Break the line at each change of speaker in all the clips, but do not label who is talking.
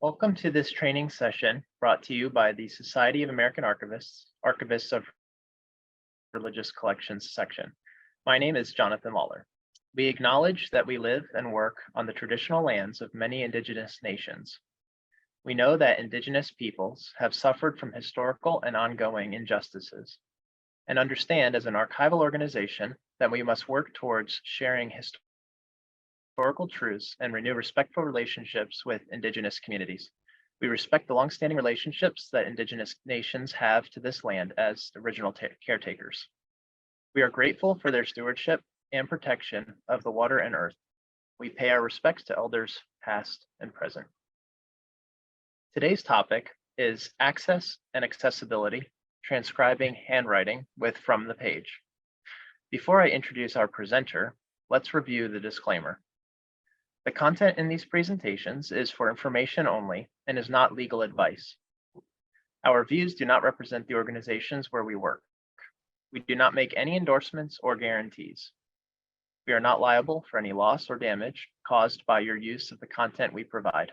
Welcome to this training session brought to you by the Society of American Archivists, Archivists of Religious Collections section. My name is Jonathan Lawler. We acknowledge that we live and work on the traditional lands of many Indigenous nations. We know that Indigenous peoples have suffered from historical and ongoing injustices, and understand as an archival organization that we must work towards sharing historical truths and renew respectful relationships with Indigenous communities. We respect the longstanding relationships that Indigenous nations have to this land as original caretakers. We are grateful for their stewardship and protection of the water and earth. We pay our respects to elders past and present. Today's topic is access and accessibility, transcribing handwriting with From the Page. Before I introduce our presenter, let's review the disclaimer. The content in these presentations is for information only and is not legal advice. Our views do not represent the organizations where we work. We do not make any endorsements or guarantees. We are not liable for any loss or damage caused by your use of the content we provide.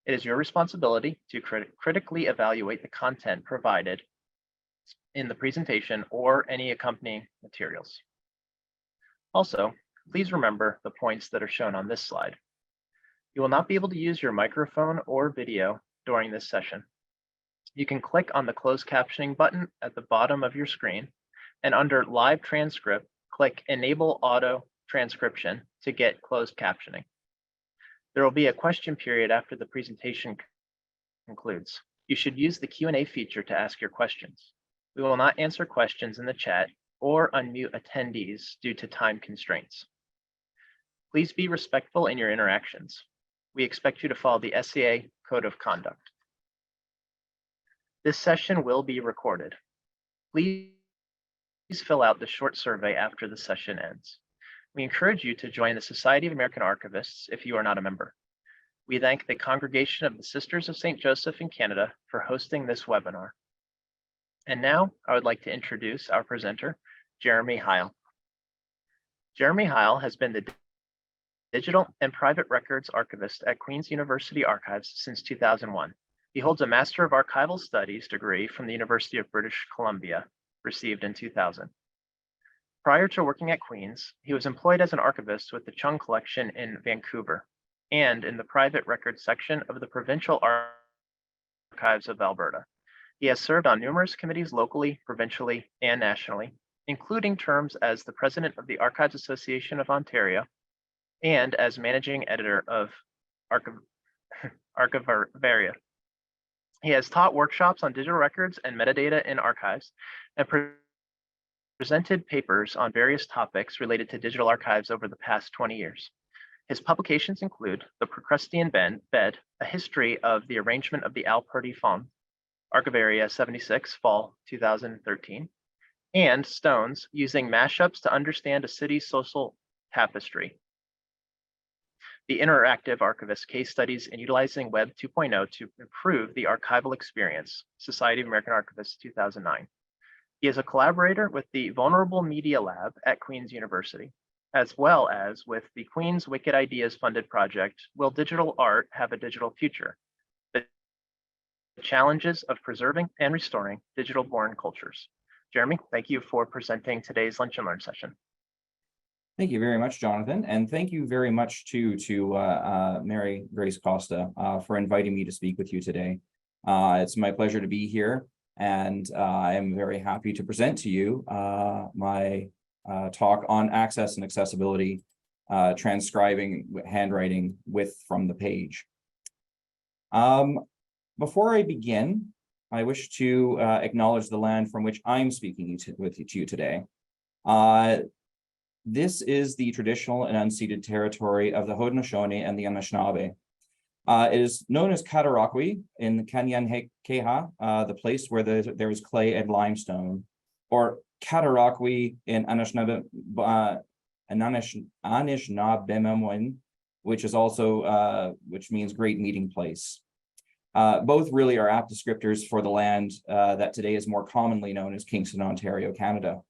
It is your responsibility to critically evaluate the content provided in the presentation or any accompanying materials. Also, please remember the points that are shown on this slide. You will not be able to use your microphone or video during this session. You can click on the closed captioning button at the bottom of your screen, and under Live Transcript, click Enable Auto Transcription to get closed captioning. There will be a question period after the presentation concludes. You should use the Q&A feature to ask your questions. We will not answer questions in the chat or unmute attendees due to time constraints. Please be respectful in your interactions. We expect you to follow the SAA Code of Conduct. This session will be recorded. Please fill out the short survey after the session ends. We encourage you to join the Society of American Archivists if you are not a member. We thank the Congregation of the Sisters of St. Joseph in Canada for hosting this webinar. And now I would like to introduce our presenter, Jeremy Heil. Jeremy Heil has been the Digital and Private Records Archivist at Queen's University Archives since 2001. He holds a Master of Archival Studies degree from the University of British Columbia, received in 2000. Prior to working at Queen's, he was employed as an archivist with the Chung Collection in Vancouver and in the private records section of the Provincial Archives of Alberta. He has served on numerous committees locally, provincially, and nationally, including terms as the President of the Archives Association of Ontario and as Managing Editor of Archivaria. He has taught workshops on digital records and metadata in archives and presented papers on various topics related to digital archives over the past 20 years. His publications include The Procrustean Bed, A History of the Arrangement of the Purdy Font, Archivaria 76, Fall 2013, and Stones, Using Mashups to Understand a City's Social Tapestry, the Interactive Archivist Case Studies in Utilizing Web 2.0 to Improve the Archival Experience, Society of American Archivists 2009. He is a collaborator with the Vulnerable Media Lab at Queen's University, as well as with the Queen's Wicked Ideas funded project, Will Digital Art Have a Digital Future? The Challenges of Preserving and Restoring Digital-Born Cultures. Jeremy, thank you for presenting today's Lunch and Learn session.
Thank you very much, Jonathan, and thank you very much to Mary Grace Costa for inviting me to speak with you today. It's my pleasure to be here, and I am very happy to present to you my talk on access and accessibility, transcribing handwriting with From the Page. Before I begin, I wish to acknowledge the land from which I'm speaking to you today. This is the traditional and unceded territory of the Haudenosaunee and the Anishinaabe. It is known as Cataraqui in Kanyenkeha, the place where there is clay and limestone, or Cataraqui in Anishinaabemowin, which means great meeting place. Both really are apt descriptors for the land that today is more commonly known as Kingston, Ontario, Canada.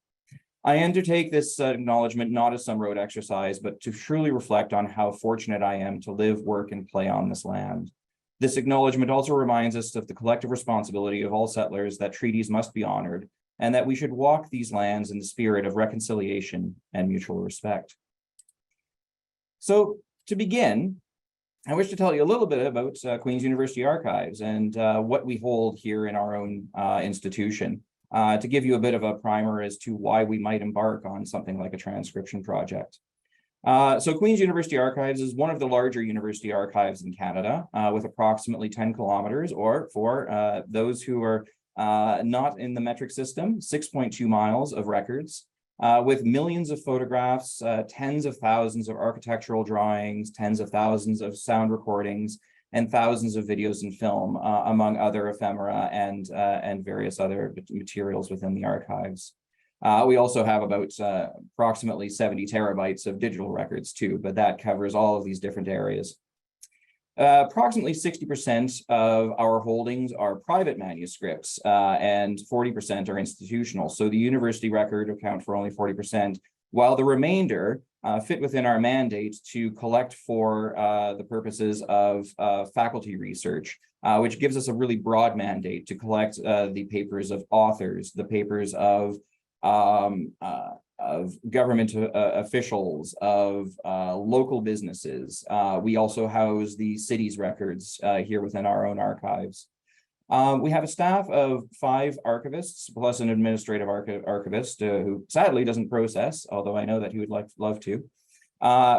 I undertake this acknowledgement not as some rote exercise, but to truly reflect on how fortunate I am to live, work, and play on this land. This acknowledgement also reminds us of the collective responsibility of all settlers that treaties must be honored and that we should walk these lands in the spirit of reconciliation and mutual respect. So to begin, I wish to tell you a little bit about Queen's University Archives and what we hold here in our own institution, to give you a bit of a primer as to why we might embark on something like a transcription project. So Queen's University Archives is one of the larger university archives in Canada, with approximately 10 kilometers, or for those who are not in the metric system, 6.2 miles of records, with millions of photographs, tens of thousands of architectural drawings, tens of thousands of sound recordings, and thousands of videos and film, among other ephemera and various other materials within the archives. We also have about approximately 70 terabytes of digital records too, but that covers all of these different areas. Approximately 60% of our holdings are private manuscripts, and 40% are institutional. So the university record account for only 40%, while the remainder fit within our mandate to collect for the purposes of faculty research, which gives us a really broad mandate to collect the papers of authors, the papers of government officials, of local businesses. We also house the city's records here within our own archives. We have a staff of 5 archivists plus an administrative archivist who sadly doesn't process, although I know that he would love to.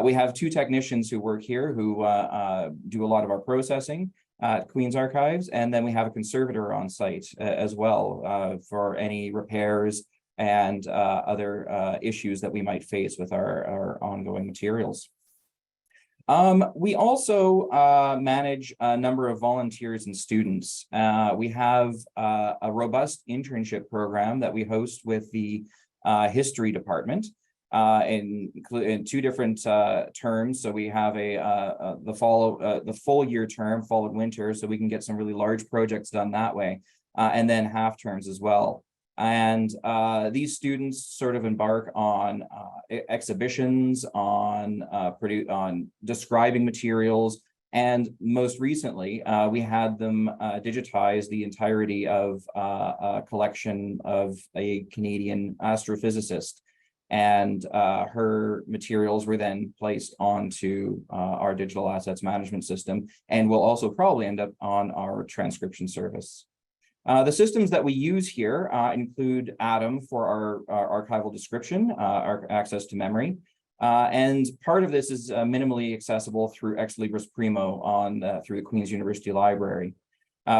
We have 2 technicians who work here who do a lot of our processing at Queen's Archives, and then we have a conservator on site as well for any repairs and other issues that we might face with our ongoing materials. We also manage a number of volunteers and students. We have a robust internship program that we host with the history department in 2 different terms. So we have the full year term, fall and winter, so we can get some really large projects done that way, and then half terms as well. And these students sort of embark on exhibitions, on describing materials, and most recently, we had them digitize the entirety of a collection of a Canadian astrophysicist. And her materials were then placed onto our digital assets management system, and will also probably end up on our transcription service. The systems that we use here include Atom for our archival description, our access to memory, and part of this is minimally accessible through Ex Libris Primo through the Queen's University Library.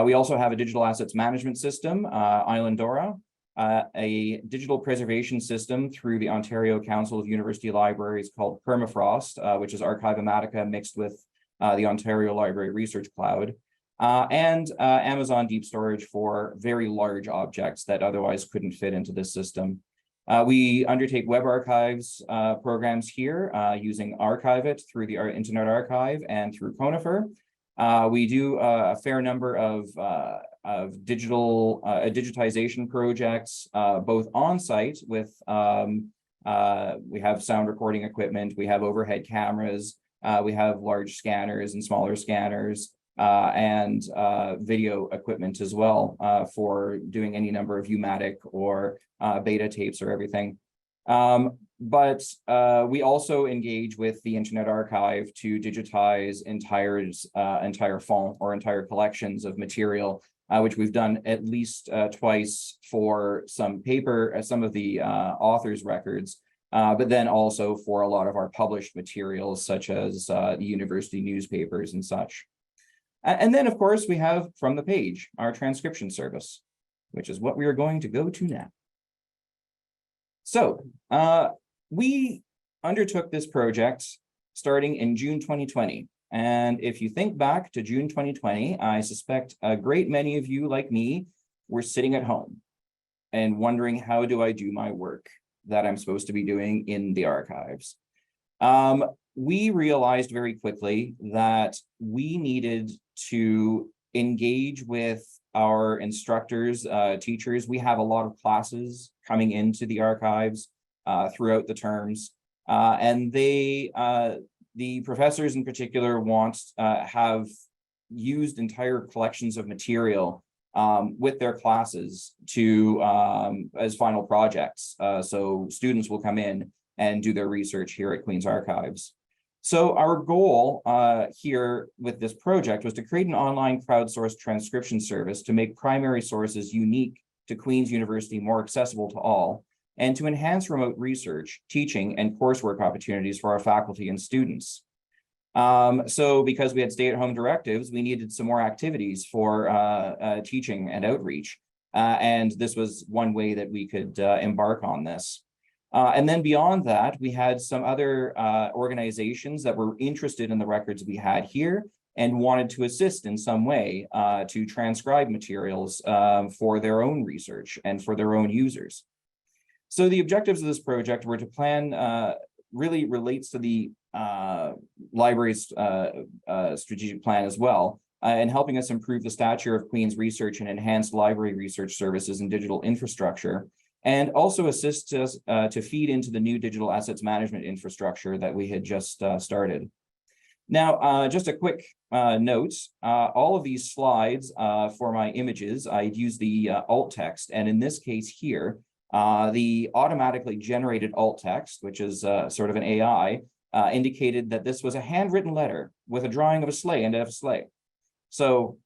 We also have a digital assets management system, Islandora, a digital preservation system through the Ontario Council of University Libraries called Permafrost, which is Archivomatica mixed with the Ontario Library Research Cloud. And Amazon Deep Storage for very large objects that otherwise couldn't fit into this system. We undertake web archives programs here using Archive It through the Internet Archive and through Conifer. We do a fair number of digitization projects, both on site with, we have sound recording equipment, we have overhead cameras, we have large scanners and smaller scanners, and video equipment as well for doing any number of U-matic or beta tapes or everything. But we also engage with the Internet Archive to digitize entire font or entire collections of material, which we've done at least twice for some paper, some of the authors' records, but then also for a lot of our published materials, such as the university newspapers and such. And then, of course, we have From the Page, our transcription service, which is what we are going to go to now. So we undertook this project starting in June 2020. And if you think back to June 2020, I suspect a great many of you, like me, were sitting at home and wondering, how do I do my work that I'm supposed to be doing in the archives? We realized very quickly that we needed to engage with our instructors, teachers. We have a lot of classes coming into the archives throughout the terms, and the professors in particular have used entire collections of material with their classes to as final projects. So students will come in and do their research here at Queen's Archives. So our goal here with this project was to create an online crowdsourced transcription service to make primary sources unique to Queen's University more accessible to all, and to enhance remote research, teaching, and coursework opportunities for our faculty and students. So because we had stay-at-home directives, we needed some more activities for teaching and outreach. And this was one way that we could embark on this. And then beyond that, we had some other organizations that were interested in the records we had here and wanted to assist in some way to transcribe materials for their own research and for their own users. So the objectives of this project were to plan, really relates to the library's strategic plan as well, and helping us improve the stature of Queen's research and enhance library research services and digital infrastructure, and also assist us to feed into the new digital assets management infrastructure that we had just started. Now, just a quick note, all of these slides for my images, I use the alt text, and in this case here, the automatically generated alt text, which is sort of an AI, indicated that this was a handwritten letter with a drawing of a sleigh and of a sleigh. So,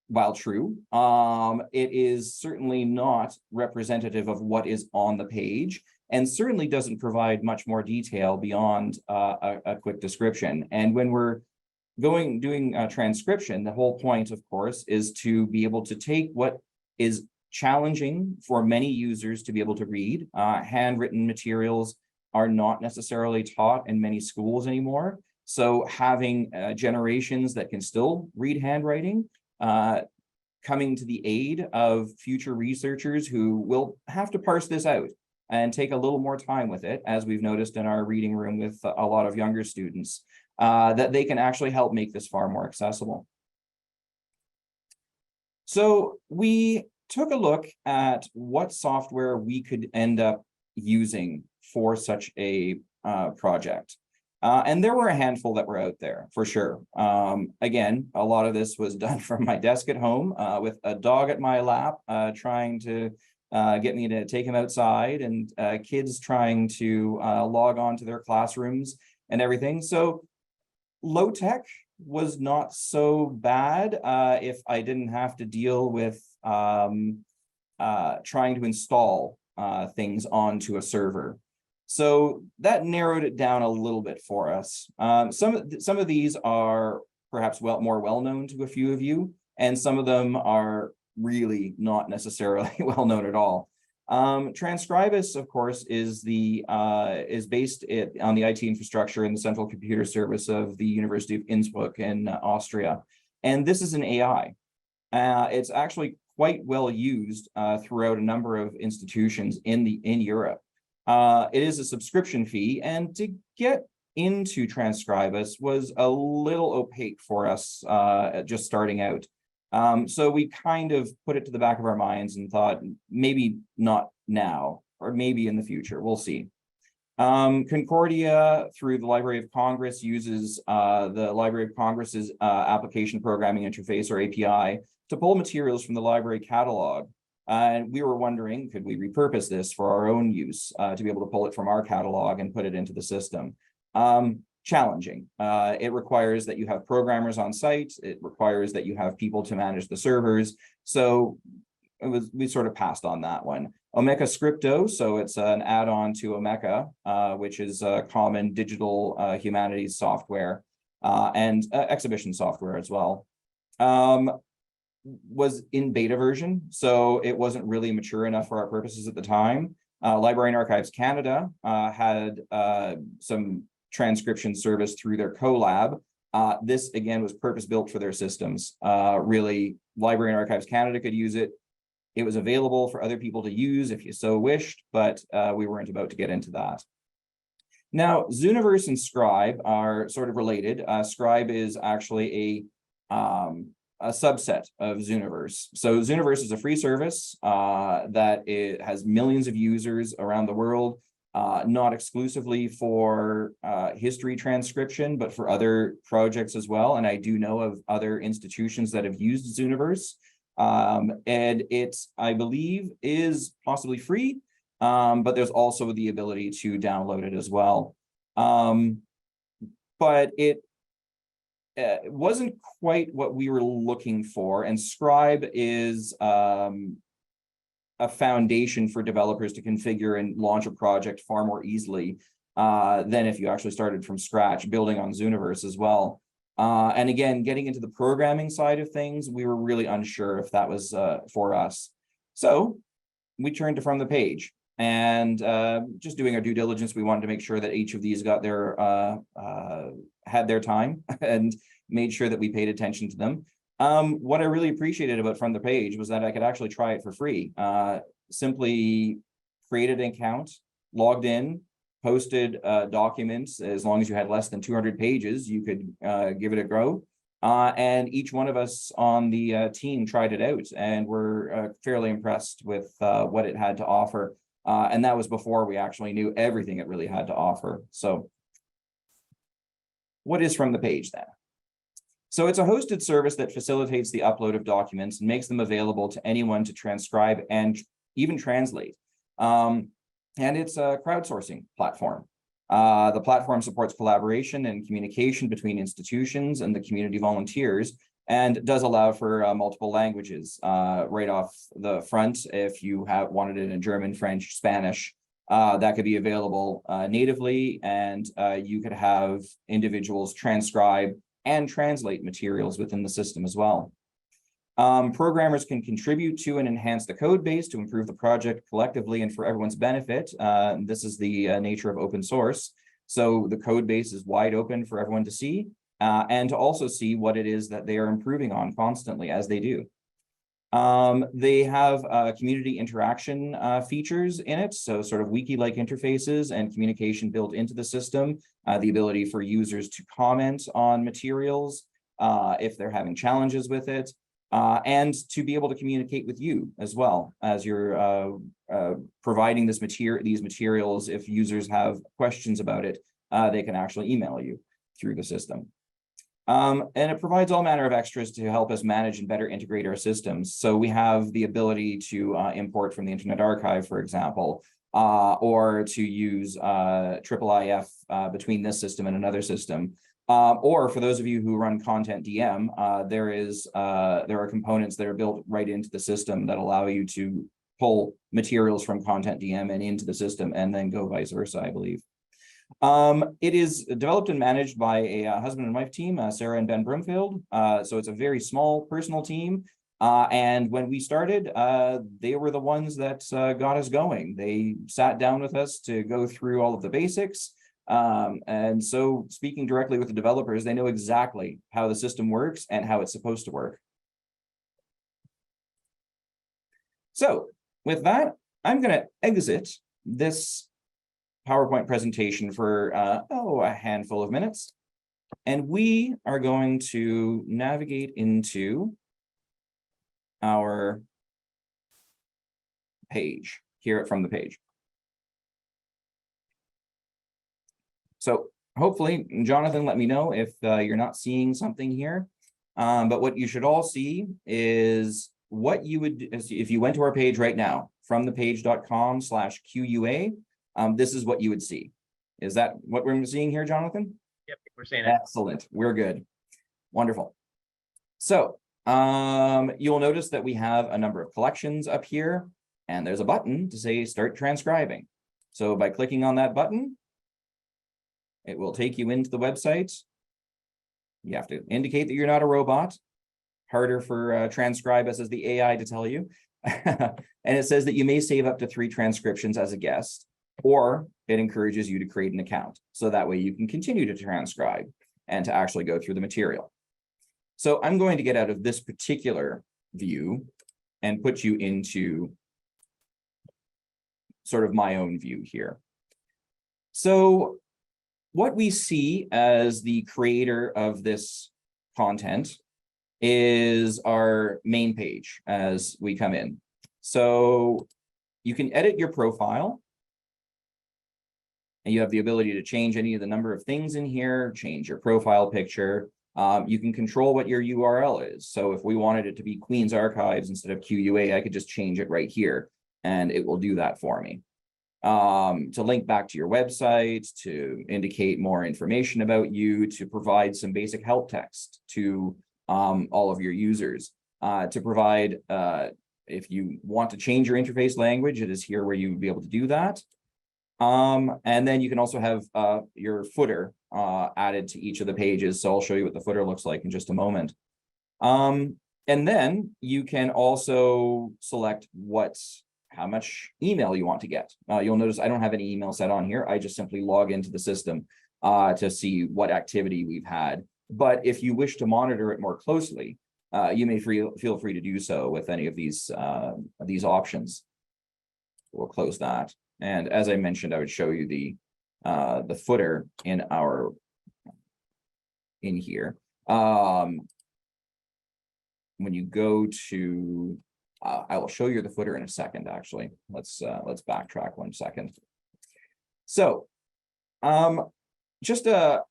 while true, it is certainly not representative of what is on the page, and certainly doesn't provide much more detail beyond a quick description. And when we're doing transcription, the whole point, of course, is to be able to take what is challenging for many users to be able to read. Handwritten materials are not necessarily taught in many schools anymore. So having generations that can still read handwriting, coming to the aid of future researchers who will have to parse this out and take a little more time with it, as we've noticed in our reading room with a lot of younger students, that they can actually help make this far more accessible. So we took a look at what software we could end up using for such a project. And there were a handful that were out there, for sure. Again, a lot of this was done from my desk at home with a dog at my lap, trying to get me to take him outside, and kids trying to log on to their classrooms and everything. So low tech was not so bad if I didn't have to deal with trying to install things onto a server. So that narrowed it down a little bit for us. Some of these are perhaps more well-known to a few of you, and some of them are really not necessarily well-known at all. Transcribus, of course, is based on the IT infrastructure and the central computer service of the University of Innsbruck in Austria. And this is an AI. It's actually quite well used throughout a number of institutions in Europe. It is a subscription fee, and to get into Transcribus was a little opaque for us just starting out. So we kind of put it to the back of our minds and thought maybe not now, or maybe in the future, we'll see. Concordia, through the Library of Congress, uses the Library of Congress's application programming interface, or API, to pull materials from the library catalog. And we were wondering, could we repurpose this for our own use to be able to pull it from our catalog and put it into the system? Challenging. It requires that you have programmers on site. It requires that you have people to manage the servers. So we sort of passed on that one. Omeka Scripto, so it's an add-on to Omeka, which is a common digital humanities software and exhibition software as well. Was in beta version, so it wasn't really mature enough for our purposes at the time. Library and Archives Canada had some transcription service through their collab. This, again, was purpose-built for their systems. Really, Library and Archives Canada could use it. It was available for other people to use if you so wished, but we weren't about to get into that. Now, Zooniverse and Scribe are sort of related. Scribe is actually a subset of Zooniverse. So Zooniverse is a free service that it has millions of users around the world. not exclusively for history transcription, but for other projects as well. And I do know of other institutions that have used Zooniverse. And it, I believe, is possibly free, but there's also the ability to download it as well. But it wasn't quite what we were looking for. And Scribe is a foundation for developers to configure and launch a project far more easily than if you actually started from scratch, building on Zooniverse as well. And again, getting into the programming side of things, we were really unsure if that was for us. So we turned to From the Page, and just doing our due diligence, we wanted to make sure that each of these got their had their time and made sure that we paid attention to them. What I really appreciated about From the Page was that I could actually try it for free. Simply created an account, logged in, posted documents. As long as you had less than 200 pages, you could give it a go. And each one of us on the team tried it out, and were fairly impressed with what it had to offer. And that was before we actually knew everything it really had to offer. So what is From the Page then? So it's a hosted service that facilitates the upload of documents and makes them available to anyone to transcribe and even translate. And it's a crowdsourcing platform. The platform supports collaboration and communication between institutions and the community volunteers, and does allow for multiple languages right off the front. If you wanted it in German, French, Spanish, that could be available natively, and you could have individuals transcribe and translate materials within the system as well. Programmers can contribute to and enhance the code base to improve the project collectively and for everyone's benefit. This is the nature of open source. So the code base is wide open for everyone to see, and to also see what it is that they are improving on constantly as they do. They have community interaction features in it, so sort of wiki-like interfaces and communication built into the system, the ability for users to comment on materials if they're having challenges with it, and to be able to communicate with you as well as you're providing these materials. If users have questions about it, they can actually email you through the system. And it provides all manner of extras to help us manage and better integrate our systems. So we have the ability to import from the Internet Archive, for example, or to use IIIF between this system and another system. Or for those of you who run Content DM, there are components that are built right into the system that allow you to pull materials from Content DM and into the system, and then go vice versa, I believe. It is developed and managed by a husband and wife team, Sarah and Ben Broomfield. So it's a very small personal team. And when we started, they were the ones that got us going. They sat down with us to go through all of the basics. And so speaking directly with the developers, they know exactly how the system works and how it's supposed to work. So with that, I'm going to exit this PowerPoint presentation for a handful of minutes, and we are going to navigate into our page here From the Page. So hopefully, Jonathan, let me know if you're not seeing something here, but what you should all see is what you would, if you went to our page right now, fromthepage.com/QUA. This is what you would see. Is that what we're seeing here, Jonathan?
Yep, we're seeing it.
Excellent. We're good. Wonderful. So you'll notice that we have a number of collections up here, and there's a button to say Start Transcribing. So by clicking on that button, it will take you into the website. You have to indicate that you're not a robot. Harder for Transcribe as the AI to tell you. And it says that you may save up to 3 transcriptions as a guest, or it encourages you to create an account. So that way you can continue to transcribe and to actually go through the material. So I'm going to get out of this particular view and put you into sort of my own view here. So what we see as the creator of this content is our main page as we come in. So you can edit your profile. And you have the ability to change any of the number of things in here, change your profile picture. You can control what your URL is. So if we wanted it to be Queen's Archives instead of QUA, I could just change it right here and it will do that for me. To link back to your website, to indicate more information about you, to provide some basic help text to all of your users, to provide, if you want to change your interface language, it is here where you would be able to do that. And then you can also have your footer added to each of the pages. So I'll show you what the footer looks like in just a moment. And then you can also select how much email you want to get. You'll notice I don't have any email set on here. I just simply log into the system to see what activity we've had. But if you wish to monitor it more closely, you may feel free to do so with any of these options. We'll close that. And as I mentioned, I would show you the footer in here. When you go to, I will show you the footer in a second. Actually, let's backtrack 1 second. So, just a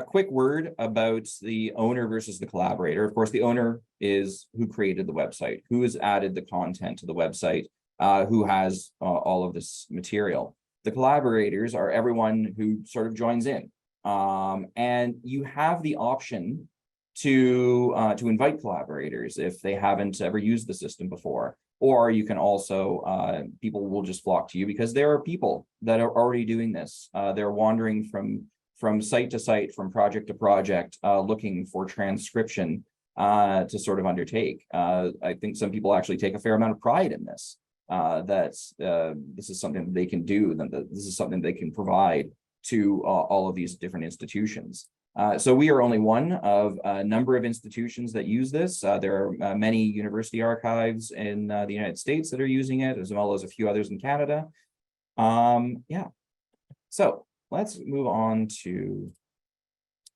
quick word about the owner versus the collaborator. Of course, the owner is who created the website, who has added the content to the website, who has all of this material. The collaborators are everyone who sort of joins in, and you have the option to invite collaborators if they haven't ever used the system before, or you can also people will just flock to you because there are people that are already doing this. They're wandering from site to site, from project to project, looking for transcription to sort of undertake. I think some people actually take a fair amount of pride in this. This is something that they can do, this is something they can provide to all of these different institutions. So we are only one of a number of institutions that use this. There are many university archives in the United States that are using it, as well as a few others in Canada. Yeah, so let's move on to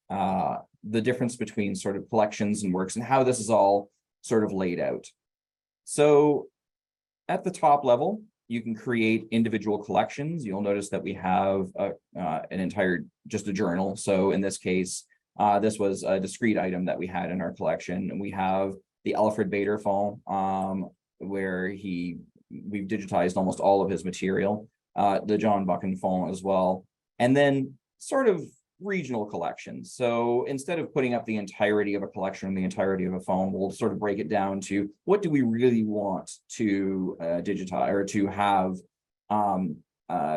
the difference between sort of collections and works and how this is all sort of laid out. So at the top level, you can create individual collections. You'll notice that we have an entire, just a journal. So in this case, this was a discrete item that we had in our collection. And we have the Alfred Bader file, where we've digitized almost all of his material, the John Buchan file as well. And then sort of regional collections. So instead of putting up the entirety of a collection, the entirety of a phone, we'll sort of break it down to what do we really want to digitize or to have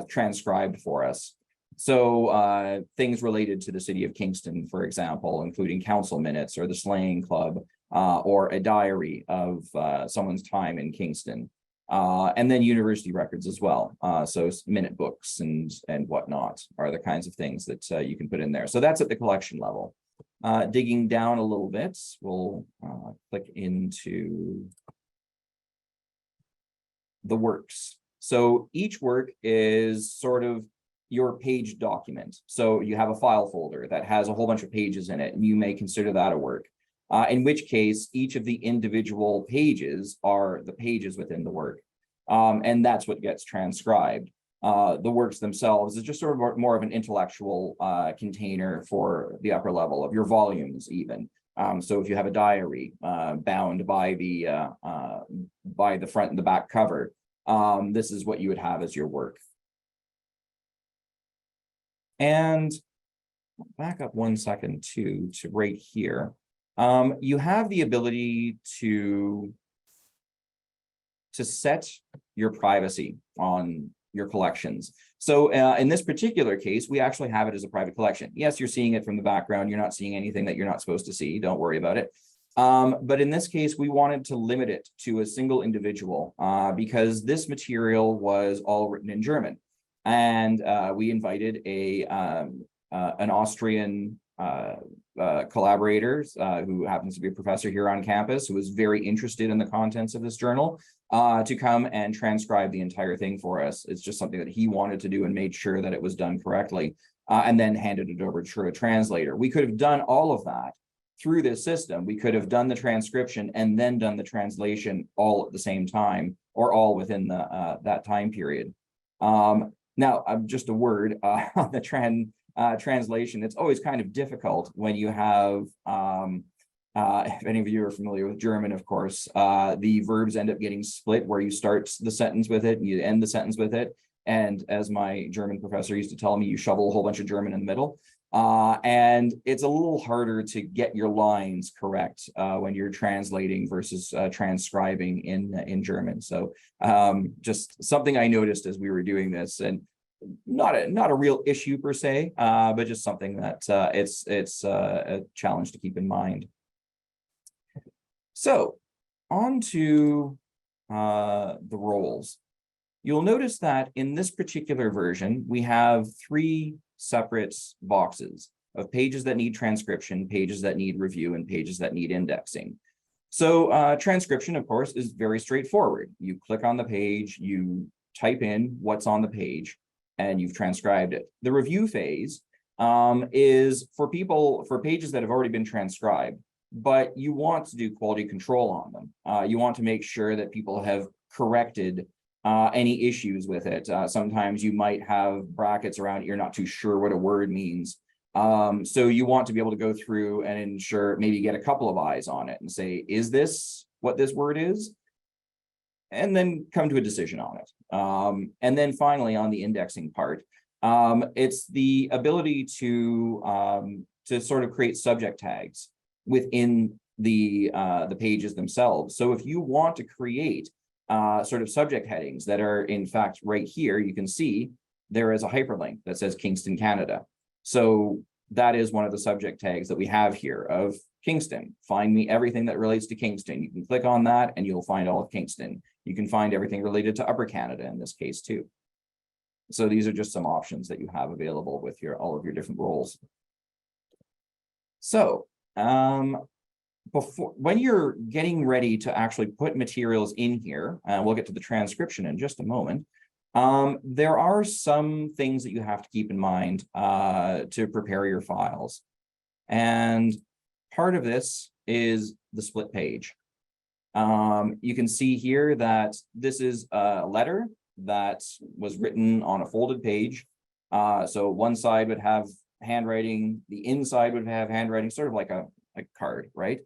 transcribed for us. So things related to the city of Kingston, for example, including council minutes or the sleighing club or a diary of someone's time in Kingston. And then university records as well. So minute books and whatnot are the kinds of things that you can put in there. So that's at the collection level. Digging down a little bit, we'll click into the works. So each work is sort of your page document. So you have a file folder that has a whole bunch of pages in it, and you may consider that a work. In which case, each of the individual pages are the pages within the work. And that's what gets transcribed. The works themselves is just sort of more of an intellectual container for the upper level of your volumes even. So if you have a diary bound by the front and the back cover, this is what you would have as your work. And back up 1 second to right here. You have the ability to set your privacy on your collections. So in this particular case, we actually have it as a private collection. Yes, you're seeing it from the background. You're not seeing anything that you're not supposed to see. Don't worry about it. But in this case, we wanted to limit it to a single individual because this material was all written in German. And we invited an Austrian collaborators who happens to be a professor here on campus who was very interested in the contents of this journal to come and transcribe the entire thing for us. It's just something that he wanted to do and made sure that it was done correctly and then handed it over to a translator. We could have done all of that through this system. We could have done the transcription and then done the translation all at the same time or all within that time period. Now, just a word on the translation. It's always kind of difficult when you have, if any of you are familiar with German, of course, the verbs end up getting split where you start the sentence with it and you end the sentence with it. And as my German professor used to tell me, you shovel a whole bunch of German in the middle. And it's a little harder to get your lines correct when you're translating versus transcribing in German. So just something I noticed as we were doing this, and not a real issue per se, but just something that it's a challenge to keep in mind. So on to the roles. You'll notice that in this particular version, we have 3 separate boxes of pages that need transcription, pages that need review, and pages that need indexing. So transcription, of course, is very straightforward. You click on the page, you type in what's on the page, and you've transcribed it. The review phase is for pages that have already been transcribed, but you want to do quality control on them. You want to make sure that people have corrected any issues with it. Sometimes you might have brackets around it, you're not too sure what a word means. So you want to be able to go through and ensure, maybe get a couple of eyes on it and say, is this what this word is? And then come to a decision on it. And then finally on the indexing part, it's the ability to sort of create subject tags within the pages themselves. So if you want to create sort of subject headings that are in fact right here, you can see there is a hyperlink that says Kingston, Canada. So that is one of the subject tags that we have here of Kingston. Find me everything that relates to Kingston. You can click on that and you'll find all of Kingston. You can find everything related to Upper Canada in this case too. So these are just some options that you have available with all of your different roles. So when you're getting ready to actually put materials in here, and we'll get to the transcription in just a moment, there are some things that you have to keep in mind to prepare your files. And part of this is the split page. You can see here that this is a letter that was written on a folded page. So one side would have handwriting, the inside would have handwriting, sort of like a card, right?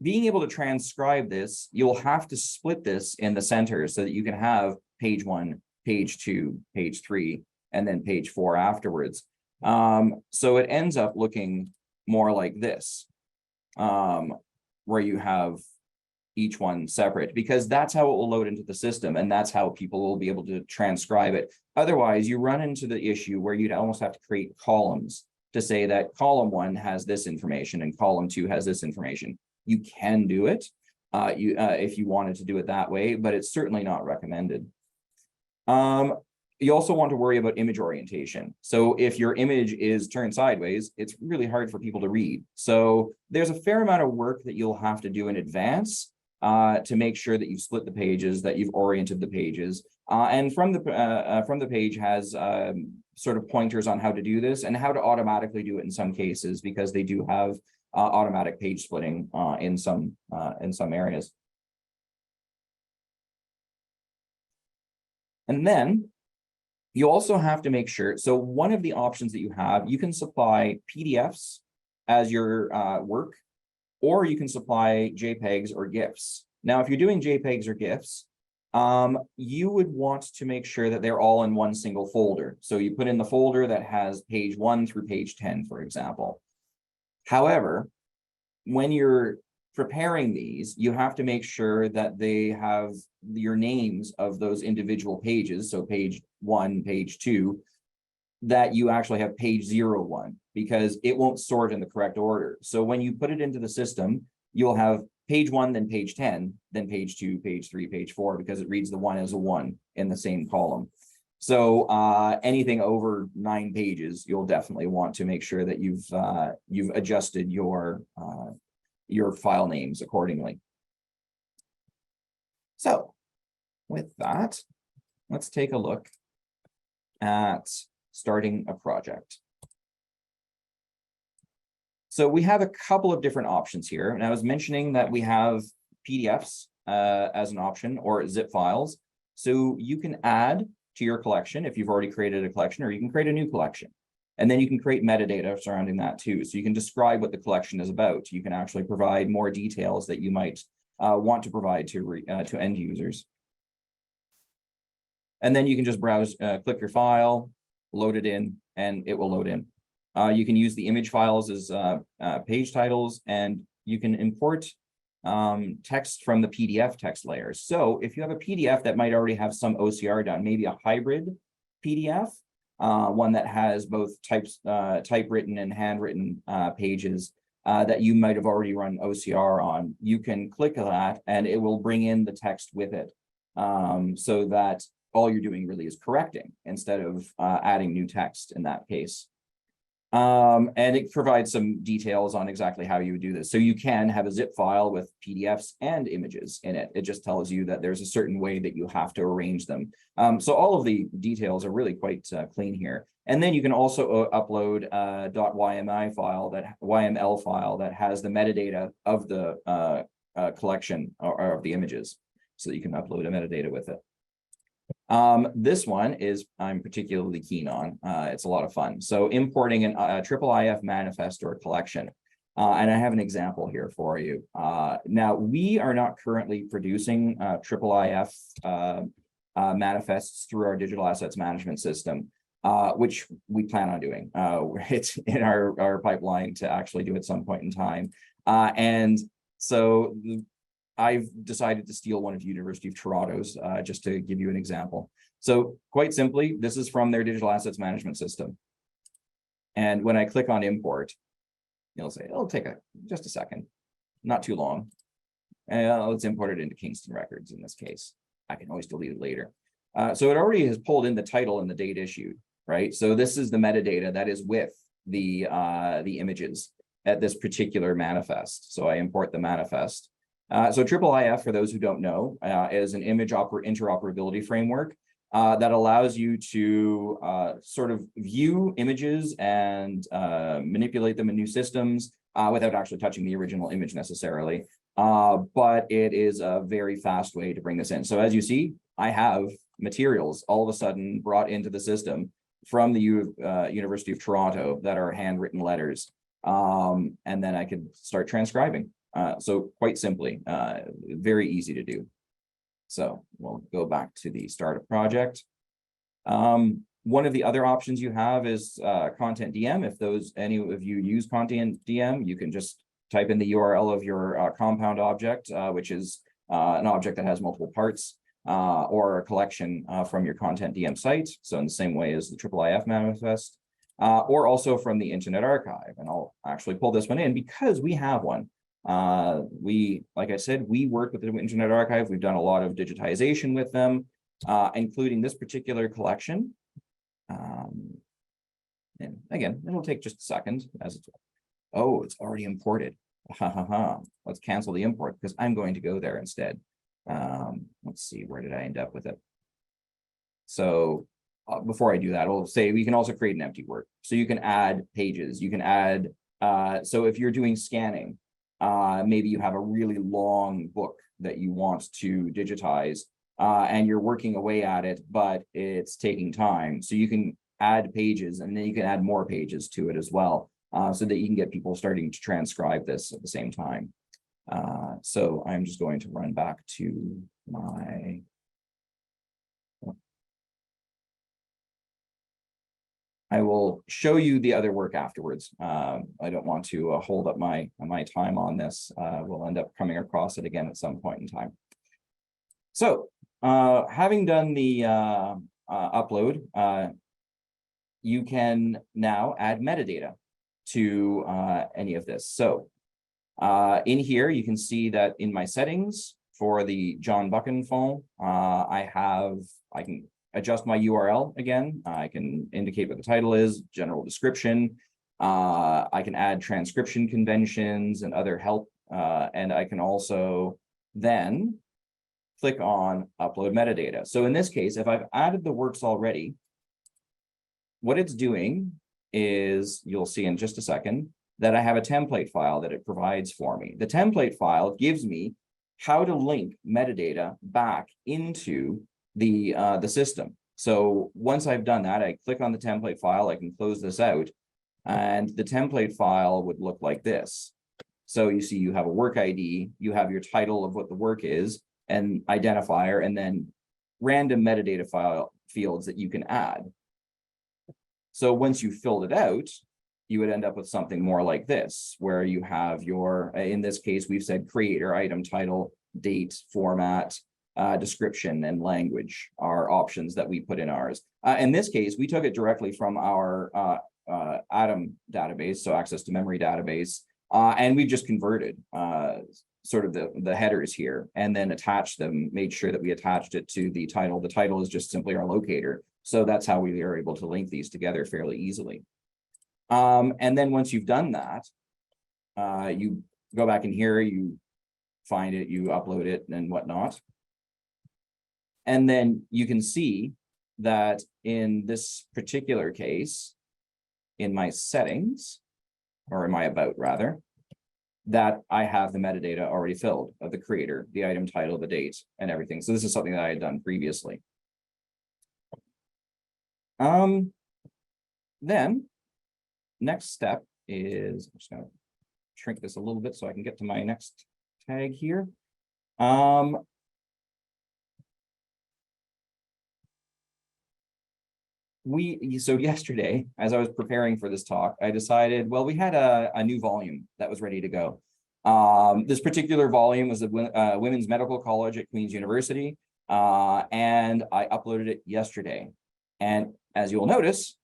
Being able to transcribe this, you'll have to split this in the center so that you can have page 1, page 2, page 3, and then page 4 afterwards. So it ends up looking more like this, where you have each one separate, because that's how it will load into the system, and that's how people will be able to transcribe it. Otherwise, you run into the issue where you'd almost have to create columns to say that column 1 has this information and column 2 has this information. You can do it if you wanted to do it that way, but it's certainly not recommended. You also want to worry about image orientation. So if your image is turned sideways, it's really hard for people to read. So there's a fair amount of work that you'll have to do in advance to make sure that you've split the pages, that you've oriented the pages. And from the page has sort of pointers on how to do this and how to automatically do it in some cases, because they do have automatic page splitting in some areas. And then you also have to make sure, so one of the options that you have, you can supply PDFs as your work, or you can supply JPEGs or GIFs. Now, if you're doing JPEGs or GIFs, you would want to make sure that they're all in one single folder. So you put in the folder that has page 1 through page 10, for example. However, when you're preparing these, you have to make sure that they have your names of those individual pages. So page 1, page 2, that you actually have page 01, because it won't sort in the correct order. So when you put it into the system, you'll have page 1, then page 10, then page 2, page 3, page 4, because it reads the 1 as a 1 in the same column. So anything over 9 pages, you'll definitely want to make sure that you've adjusted your file names accordingly. So with that, let's take a look at starting a project. So we have a couple of different options here, and I was mentioning that we have PDFs as an option, or zip files. So you can add to your collection if you've already created a collection, or you can create a new collection. And then you can create metadata surrounding that too. So you can describe what the collection is about. You can actually provide more details that you might want to provide to end users. And then you can just browse, click your file, load it in, and it will load in. You can use the image files as page titles, and you can import text from the PDF text layers. So if you have a PDF that might already have some OCR done, maybe a hybrid PDF, one that has both typewritten and handwritten pages that you might have already run OCR on, you can click that and it will bring in the text with it, so that all you're doing really is correcting instead of adding new text in that case. And it provides some details on exactly how you would do this. So you can have a zip file with PDFs and images in it. It just tells you that there's a certain way that you have to arrange them. So all of the details are really quite clean here. And then you can also upload a .ymi file, that YML file that has the metadata of the collection or of the images, so that you can upload a metadata with it. This one is I'm particularly keen on. It's a lot of fun. So importing a IIIF manifest or a collection. And I have an example here for you. Now, we are not currently producing IIIF manifests through our digital assets management system, which we plan on doing. It's in our pipeline to actually do at some point in time. And so I've decided to steal one of University of Toronto's, just to give you an example. So quite simply, this is from their digital assets management system. And when I click on import, you'll say, it'll take just a second, not too long. And let's import it into Kingston Records in this case. I can always delete it later. So it already has pulled in the title and the date issued, right? So this is the metadata that is with the images at this particular manifest. So I import the manifest. So IIIF, for those who don't know, is an image interoperability framework that allows you to sort of view images and manipulate them in new systems without actually touching the original image necessarily. But it is a very fast way to bring this in. So as you see, I have materials all of a sudden brought into the system from the University of Toronto that are handwritten letters. And then I could start transcribing. So quite simply, very easy to do. So we'll go back to the start of project. One of the other options you have is Content DM. If any of you use Content DM, you can just type in the URL of your compound object, which is an object that has multiple parts, or a collection from your Content DM site. So in the same way as the IIIF manifest, or also from the Internet Archive. And I'll actually pull this one in because we have one. Like I said, we work with the Internet Archive. We've done a lot of digitization with them, including this particular collection. And again, it'll take just a second as it's, oh, it's already imported. Let's cancel the import because I'm going to go there instead. Let's see, where did I end up with it? So before I do that, I'll say we can also create an empty work. So you can add pages, you can add, so if you're doing scanning, maybe you have a really long book that you want to digitize, and you're working away at it, but it's taking time. So you can add pages, and then you can add more pages to it as well, so that you can get people starting to transcribe this at the same time. So I'm just going to run back to my... I will show you the other work afterwards. I don't want to hold up my time on this. We'll end up coming across it again at some point in time. So having done the upload, you can now add metadata to any of this. So in here, you can see that in my settings for the John Buchan phone, I can adjust my URL again. I can indicate what the title is, general description. I can add transcription conventions and other help. And I can also then click on upload metadata. So in this case, if I've added the works already, what it's doing is, you'll see in just a second, that I have a template file that it provides for me. The template file gives me how to link metadata back into the system. So once I've done that, I click on the template file, I can close this out, and the template file would look like this. So you see you have a work ID, you have your title of what the work is, and identifier, and then random metadata file fields that you can add. So once you filled it out, you would end up with something more like this, where you have your, in this case, we've said creator, item title, date, format, description, and language are options that we put in ours. In this case, we took it directly from our ATOM database, so access to memory database, and we just converted sort of the headers here, and then attached them, made sure that we attached it to the title. The title is just simply our locator. So that's how we are able to link these together fairly easily. And then once you've done that, you go back in here, you find it, you upload it and whatnot. And then you can see that in this particular case, in my settings, or in my about rather, that I have the metadata already filled of the creator, the item title, the date, and everything. So this is something that I had done previously. Then next step is, I'm just going to shrink this a little bit so I can get to my next tag here. So yesterday, as I was preparing for this talk, I decided, well, we had a new volume that was ready to go. This particular volume was the Women's Medical College at Queen's University, and I uploaded it yesterday. And as you'll notice,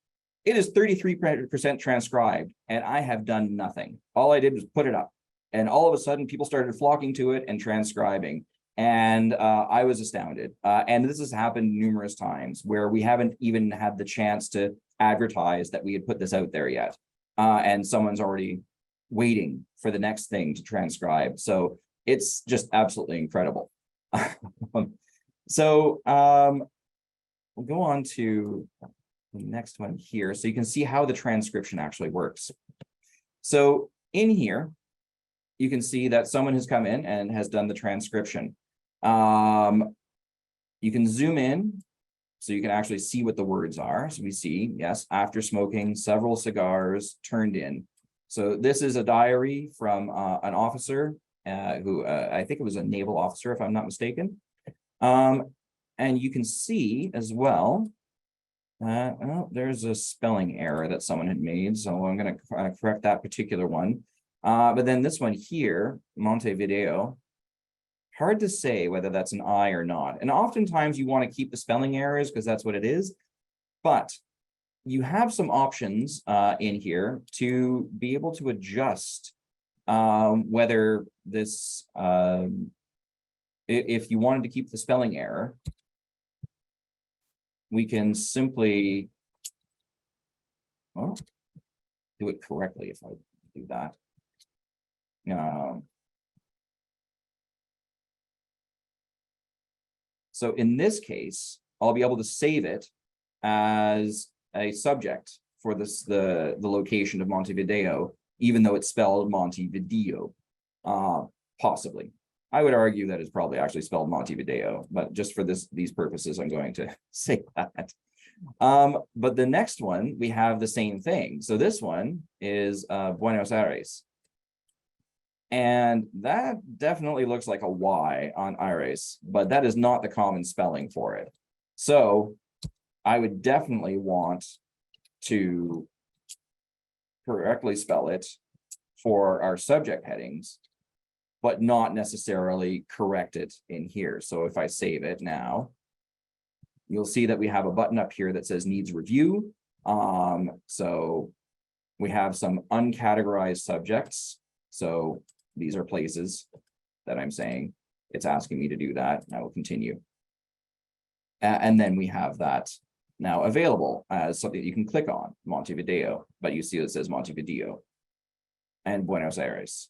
it is 33% transcribed, and I have done nothing. All I did was put it up, and all of a sudden, people started flocking to it and transcribing. And I was astounded. And this has happened numerous times where we haven't even had the chance to advertise that we had put this out there yet. And someone's already waiting for the next thing to transcribe. So it's just absolutely incredible. So we'll go on to the next one here. So you can see how the transcription actually works. So in here, you can see that someone has come in and has done the transcription. You can zoom in so you can actually see what the words are. So we see, yes, after smoking several cigars turned in. So this is a diary from an officer who I think it was a naval officer, if I'm not mistaken. And you can see as well, oh, there's a spelling error that someone had made. So I'm going to correct that particular one. But then this one here, Montevideo, hard to say whether that's an I or not. And oftentimes you want to keep the spelling errors because that's what it is. But you have some options in here to be able to adjust whether this, if you wanted to keep the spelling error, we can simply do it correctly if I do that. So in this case, I'll be able to save it as a subject for this the location of Montevideo, even though it's spelled Montevideo, possibly. I would argue that it's probably actually spelled Montevideo, but just for these purposes, I'm going to say that. But the next one, we have the same thing. So this one is Buenos Aires. And that definitely looks like a Y on Aires, but that is not the common spelling for it. So I would definitely want to correctly spell it for our subject headings, but not necessarily correct it in here. So if I save it now, you'll see that we have a button up here that says needs review. So we have some uncategorized subjects. So these are places that I'm saying it's asking me to do that. I will continue. And then we have that now available as something that you can click on, Montevideo, but you see it says Montevideo and Buenos Aires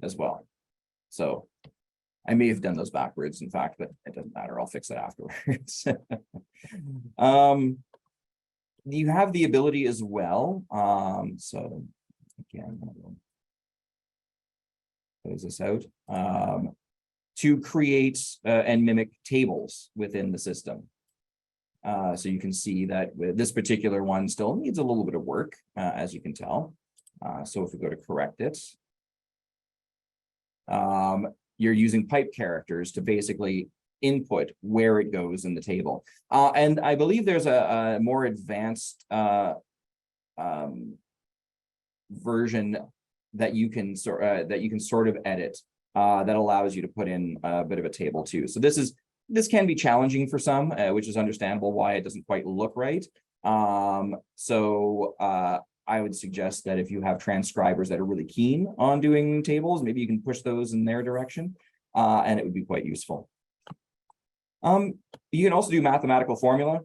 as well. So I may have done those backwards, in fact, but it doesn't matter. I'll fix it afterwards. You have the ability as well. So again, close this out, to create and mimic tables within the system. So you can see that this particular one still needs a little bit of work, as you can tell. So if we go to correct it, you're using pipe characters to basically input where it goes in the table. And I believe there's a more advanced version that you can sort of edit that allows you to put in a bit of a table too. So this can be challenging for some, which is understandable why it doesn't quite look right. I would suggest that if you have transcribers that are really keen on doing tables, maybe you can push those in their direction, and it would be quite useful. You can also do mathematical formula,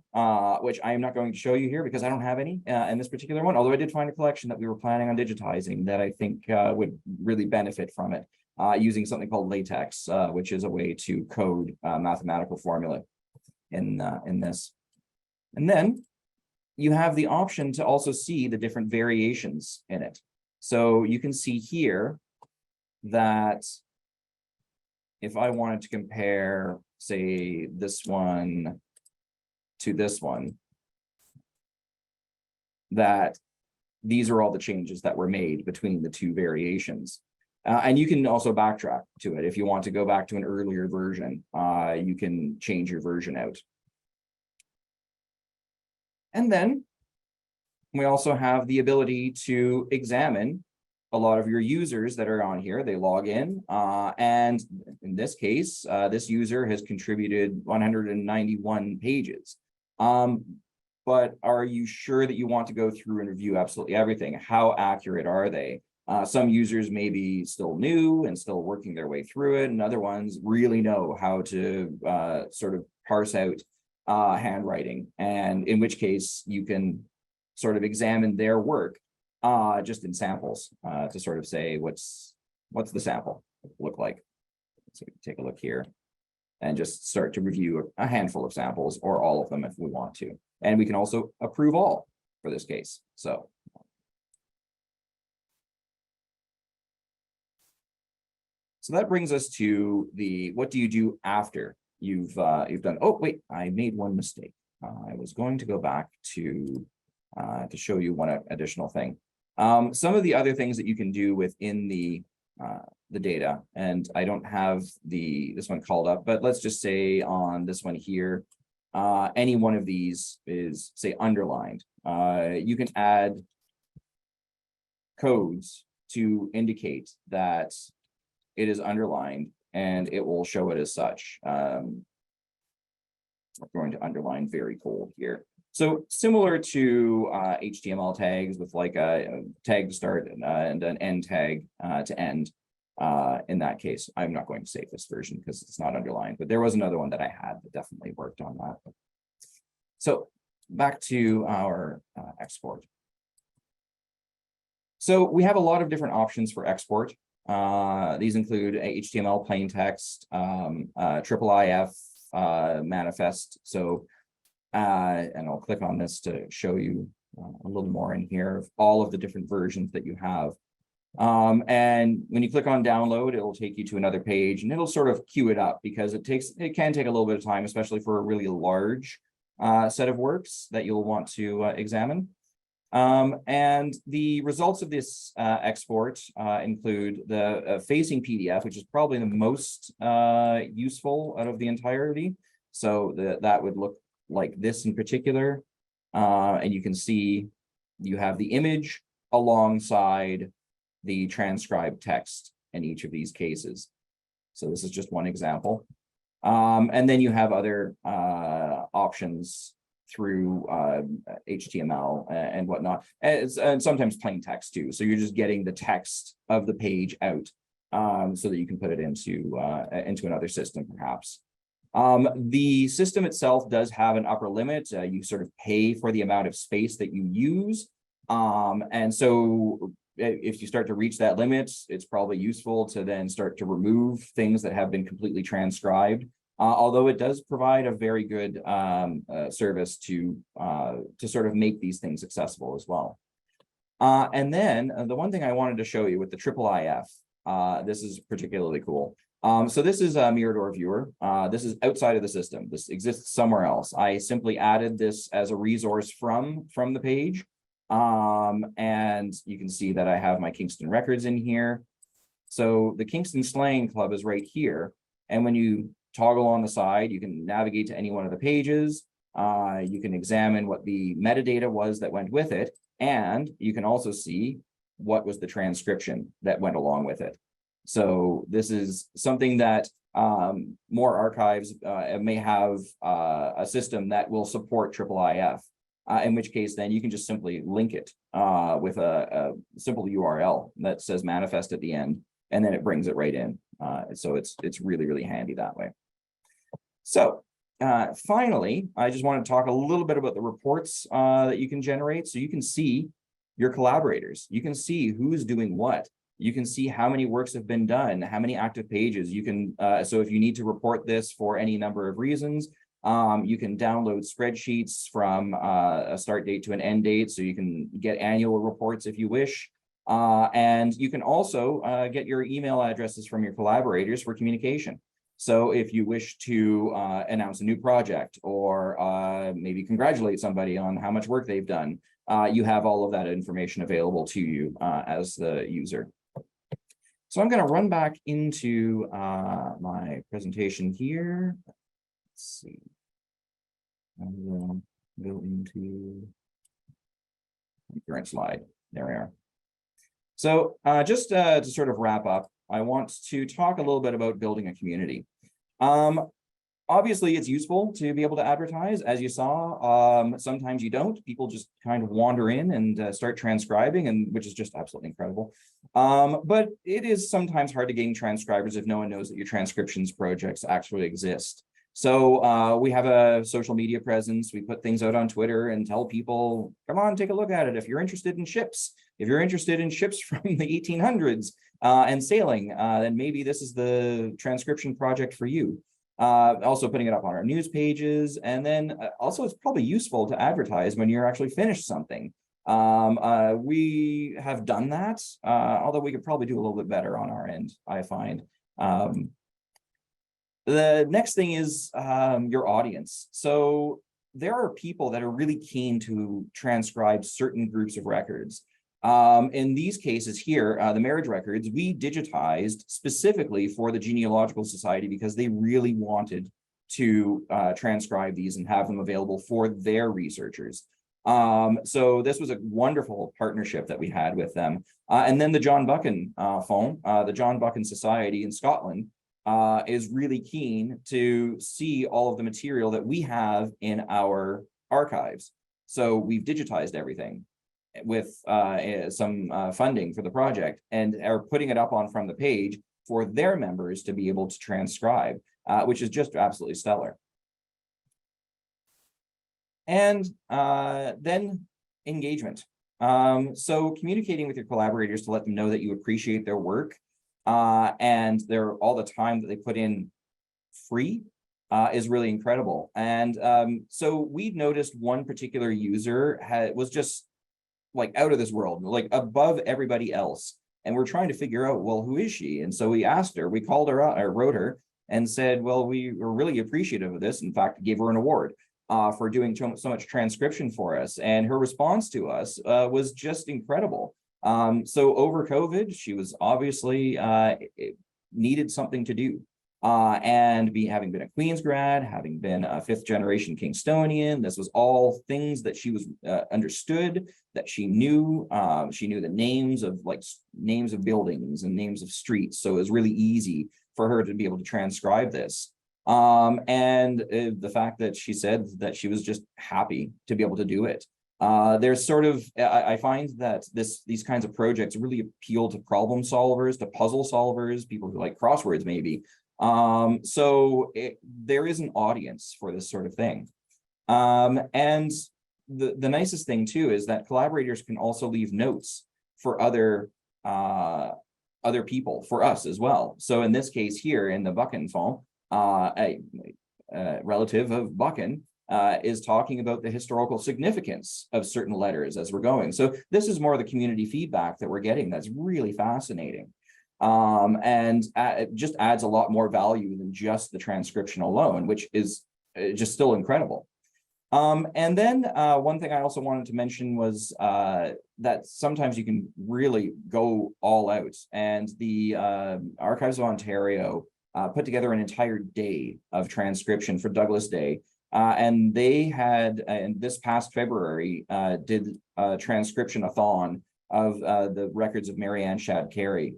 which I am not going to show you here because I don't have any in this particular one, although I did find a collection that we were planning on digitizing that I think would really benefit from it, using something called LaTeX, which is a way to code mathematical formula in this. And then you have the option to also see the different variations in it. So you can see here that if I wanted to compare, say, this one to this one, that these are all the changes that were made between the two variations. And you can also backtrack to it. If you want to go back to an earlier version, you can change your version out. And then we also have the ability to examine a lot of your users that are on here. They log in, and in this case, this user has contributed 191 pages. But are you sure that you want to go through and review absolutely everything? How accurate are they? Some users may be still new and still working their way through it, and other ones really know how to sort of parse out handwriting, and in which case you can sort of examine their work just in samples to sort of say what's the sample look like. So we can take a look here and just start to review a handful of samples, or all of them if we want to. And we can also approve all for this case. So that brings us to the what do you do after you've done. Oh wait, I made one mistake. I was going to go back to show you one additional thing. Some of the other things that you can do within the data, and I don't have this one called up, but let's just say on this one here, any one of these is, say, underlined. You can add codes to indicate that it is underlined, and it will show it as such. I'm going to underline very cold here. So similar to HTML tags with like a tag to start and an end tag to end. In that case, I'm not going to save this version because it's not underlined, but there was another one that I had that definitely worked on that. So back to our export. So we have a lot of different options for export. These include HTML, plain text, IIIF, manifest. So and I'll click on this to show you a little more in here of all of the different versions that you have. And when you click on download, it will take you to another page, and it'll sort of queue it up because it can take a little bit of time, especially for a really large set of works that you'll want to examine. And the results of this export include the facing PDF, which is probably the most useful out of the entirety. So that would look like this in particular. And you can see you have the image alongside the transcribed text in each of these cases. So this is just one example. And then you have other options through HTML and whatnot, and sometimes plain text too. So you're just getting the text of the page out so that you can put it into another system perhaps. The system itself does have an upper limit. You sort of pay for the amount of space that you use. And so if you start to reach that limit, it's probably useful to then start to remove things that have been completely transcribed. Although it does provide a very good service to sort of make these things accessible as well. And then the one thing I wanted to show you with the IIIF This is particularly cool. So this is a Mirador viewer. This is outside of the system. This exists somewhere else. I simply added this as a resource from the page. And you can see that I have my Kingston records in here. So the Kingston Slang Club is right here. And when you toggle on the side, you can navigate to any one of the pages. You can examine what the metadata was that went with it. And you can also see what was the transcription that went along with it. So this is something that more archives may have a system that will support IIIF, in which case then you can just simply link it with a simple URL that says manifest at the end, and then it brings it right in. So it's really, really handy that way. So finally, I just want to talk a little bit about the reports that you can generate. So you can see your collaborators. You can see who's doing what. You can see how many works have been done, how many active pages. You can, so if you need to report this for any number of reasons, you can download spreadsheets from a start date to an end date, so you can get annual reports if you wish. And you can also get your email addresses from your collaborators for communication. So if you wish to announce a new project or maybe congratulate somebody on how much work they've done, you have all of that information available to you as the user. So I'm going to run back into my presentation here. Let's see. I will go into the current slide. There we are. So just to sort of wrap up, I want to talk a little bit about building a community. Obviously, it's useful to be able to advertise. As you saw, sometimes you don't. People just kind of wander in and start transcribing, and which is just absolutely incredible. But it is sometimes hard to gain transcribers if no one knows that your transcriptions projects actually exist. So we have a social media presence. We put things out on Twitter and tell people, come on, take a look at it. If you're interested in ships, if you're interested in ships from the 1800s and sailing, then maybe this is the transcription project for you. Also putting it up on our news pages. And then also it's probably useful to advertise when you're actually finished something. We have done that, although we could probably do a little bit better on our end, I find. The next thing is your audience. So there are people that are really keen to transcribe certain groups of records. In these cases here, the marriage records, we digitized specifically for the Genealogical Society because they really wanted to transcribe these and have them available for their researchers. So this was a wonderful partnership that we had with them. And then the John Buchan the John Buchan Society in Scotland is really keen to see all of the material that we have in our archives. So we've digitized everything with some funding for the project and are putting it up on from the page for their members to be able to transcribe, which is just absolutely stellar. And then engagement. So communicating with your collaborators to let them know that you appreciate their work and all the time that they put in free is really incredible. And so we noticed one particular user was just like out of this world, like above everybody else. And we're trying to figure out, well, who is she? And so we asked her, we called her out, or wrote her and said, well, we were really appreciative of this. In fact, gave her an award for doing so much transcription for us. And her response to us was just incredible. So over COVID, she was obviously needed something to do. And having been a Queen's grad, having been a 5th generation Kingstonian, this was all things that she was understood, that she knew. She knew the names of names of buildings and names of streets. So it was really easy for her to be able to transcribe this. And the fact that she said that she was just happy to be able to do it. There's sort of, I find that these kinds of projects really appeal to problem solvers, to puzzle solvers, people who like crosswords maybe. So there is an audience for this sort of thing. And the nicest thing too is that collaborators can also leave notes for other people, for us as well. So in this case here in the Buchan phone, a relative of Buchan is talking about the historical significance of certain letters as we're going. So this is more of the community feedback that we're getting that's really fascinating. And it just adds a lot more value than just the transcription alone, which is just still incredible. And then one thing I also wanted to mention was that sometimes you can really go all out, and the Archives of Ontario put together an entire day of transcription for Douglas Day. And they had, in this past February, did a transcription-a-thon of the records of Mary Ann Shadd Carey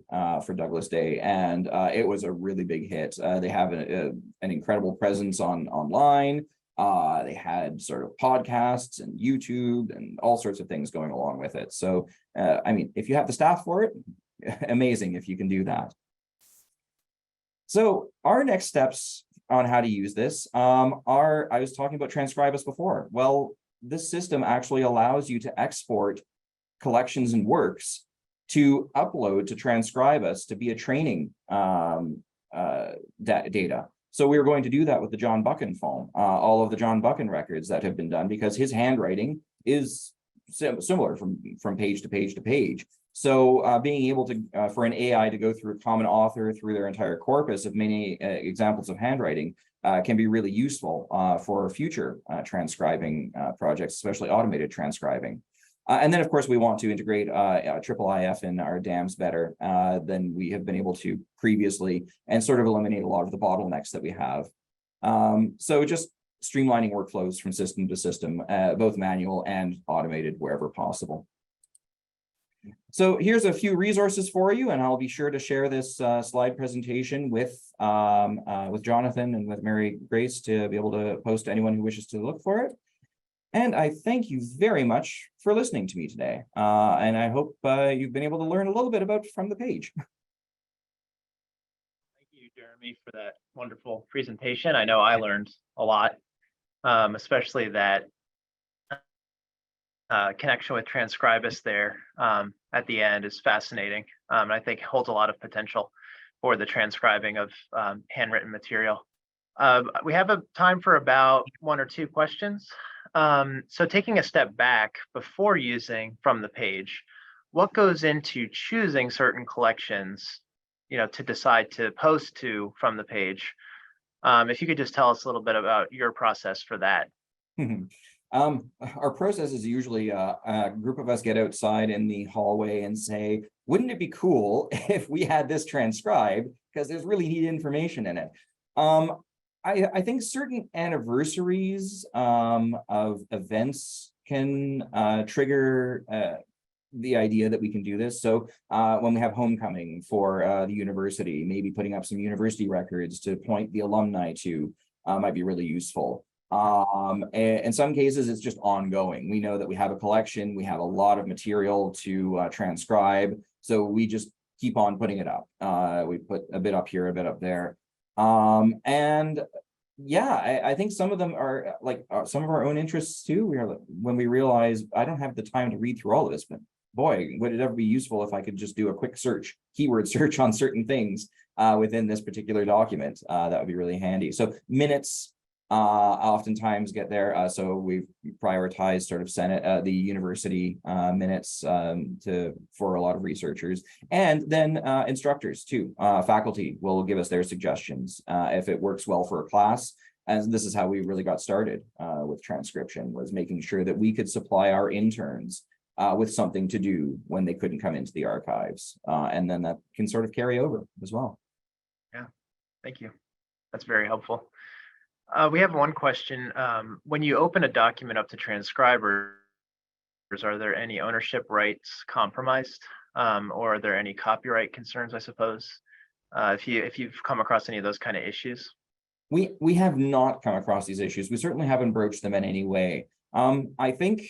for Douglas Day, and it was a really big hit. They have an incredible presence online. They had sort of podcasts and YouTube and all sorts of things going along with it. So, I mean, if you have the staff for it, amazing if you can do that. So our next steps on how to use this are, I was talking about Transcribus before. Well, this system actually allows you to export collections and works to upload to Transcribus to be a training data. So we were going to do that with the John Buchan phone, all of the John Buchan records that have been done, because his handwriting is similar from page to page to page. So being able to, for an AI to go through a common author through their entire corpus of many examples of handwriting can be really useful for future transcribing projects, especially automated transcribing. And then, of course, we want to integrate IIIF in our dams better than we have been able to previously, and sort of eliminate a lot of the bottlenecks that we have. So just streamlining workflows from system to system, both manual and automated wherever possible. So here's a few resources for you, and I'll be sure to share this slide presentation with Jonathan and with Mary Grace to be able to post to anyone who wishes to look for it. And I thank you very much for listening to me today. And I hope you've been able to learn a little bit about From the Page.
Thank you, Jeremy, for that wonderful presentation. I know I learned a lot, especially that connection with Transcribus there at the end is fascinating. And I think holds a lot of potential for the transcribing of handwritten material. We have a time for about 1 or 2 questions. So taking a step back before using From the Page, what goes into choosing certain collections, to decide to post to From the Page? If you could just tell us a little bit about your process for that.
Our process is usually a group of us get outside in the hallway and say, wouldn't it be cool if we had this transcribed? Because there's really neat information in it. I think certain anniversaries of events can trigger the idea that we can do this. So when we have homecoming for the university, maybe putting up some university records to point the alumni to might be really useful. In some cases, it's just ongoing. We know that we have a collection, we have a lot of material to transcribe, so we just keep on putting it up. We put a bit up here, a bit up there. And yeah, I think some of them are like some of our own interests too. When we realize I don't have the time to read through all of this, but boy, would it ever be useful if I could just do a quick search, keyword search on certain things within this particular document. That would be really handy. So minutes oftentimes get there. So we've prioritized sort of the university minutes for a lot of researchers, and then instructors too. Faculty will give us their suggestions if it works well for a class. And this is how we really got started with transcription, was making sure that we could supply our interns with something to do when they couldn't come into the archives. And then that can sort of carry over as well.
Yeah, thank you. That's very helpful. We have one question. When you open a document up to transcribers, are there any ownership rights compromised, or are there any copyright concerns, I suppose, if you've come across any of those kind of issues?
We have not come across these issues. We certainly haven't broached them in any way. I think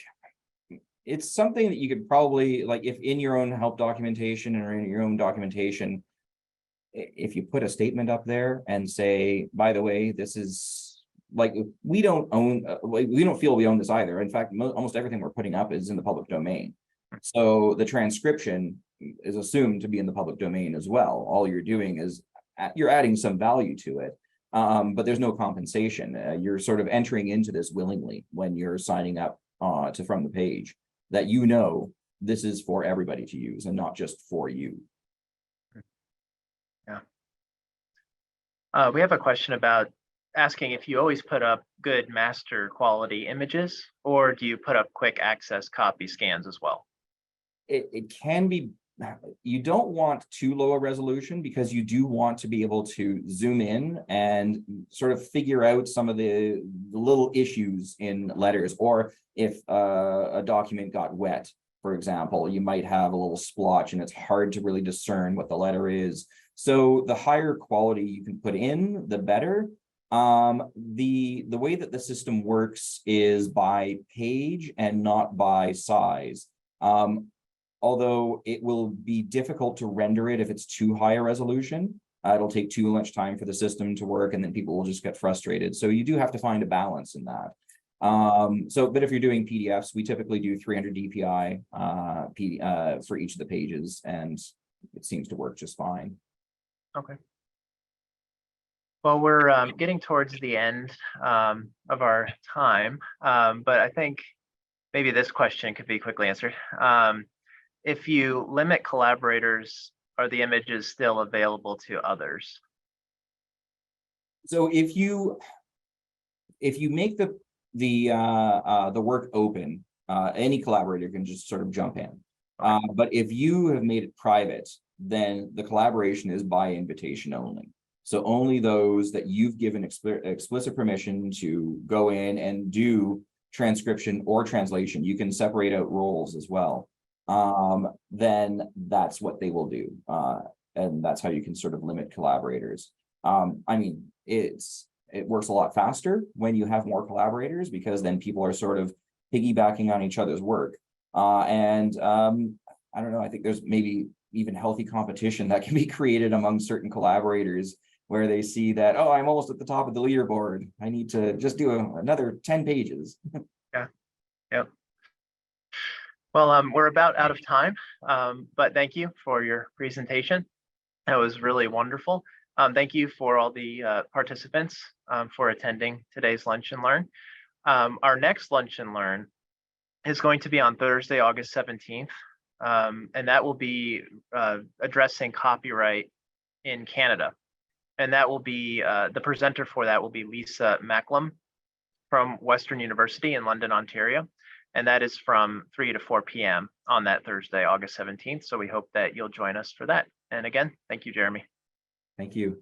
it's something that you could probably, like, if in your own help documentation or in your own documentation, if you put a statement up there and say, by the way, this is like, we don't feel we own this either. In fact, almost everything we're putting up is in the public domain. So the transcription is assumed to be in the public domain as well. All you're doing is you're adding some value to it, but there's no compensation. You're sort of entering into this willingly when you're signing up to From the Page, that this is for everybody to use and not just for you.
We have a question about asking if you always put up good master quality images, or do you put up quick access copy scans as well?
It can be, you don't want too low a resolution because you do want to be able to zoom in and sort of figure out some of the little issues in letters, or if a document got wet, for example, you might have a little splotch and it's hard to really discern what the letter is. So the higher quality you can put in, the better. The way that the system works is by page and not by size. Although it will be difficult to render it if it's too high a resolution. It'll take too much time for the system to work, and then people will just get frustrated. So you do have to find a balance in that. But if you're doing PDFs, we typically do 300 DPI for each of the pages, and it seems to work just fine.
Okay. Well, we're getting towards the end of our time, but I think maybe this question could be quickly answered. If you limit collaborators, are the images still available to others?
So if you make the work open, any collaborator can just sort of jump in. But if you have made it private, then the collaboration is by invitation only. So only those that you've given explicit permission to go in and do transcription or translation, you can separate out roles as well. Then that's what they will do. And that's how you can sort of limit collaborators. I mean, it works a lot faster when you have more collaborators, because then people are sort of piggybacking on each other's work. I don't know, I think there's maybe even healthy competition that can be created among certain collaborators, where they see that, oh, I'm almost at the top of the leaderboard, I need to just do another 10 pages.
Yeah. Yep. Well, we're about out of time, but thank you for your presentation. That was really wonderful. Thank you for all the participants for attending today's Lunch and Learn. Our next Lunch and Learn is going to be on Thursday, August 17th, and that will be addressing copyright in Canada. And that will be, the presenter for that will be Lisa Macklem from Western University in London, Ontario. And that is from 3 to 4 p.m. on that Thursday, August 17th. So we hope that you'll join us for that. And again, thank you, Jeremy.
Thank you.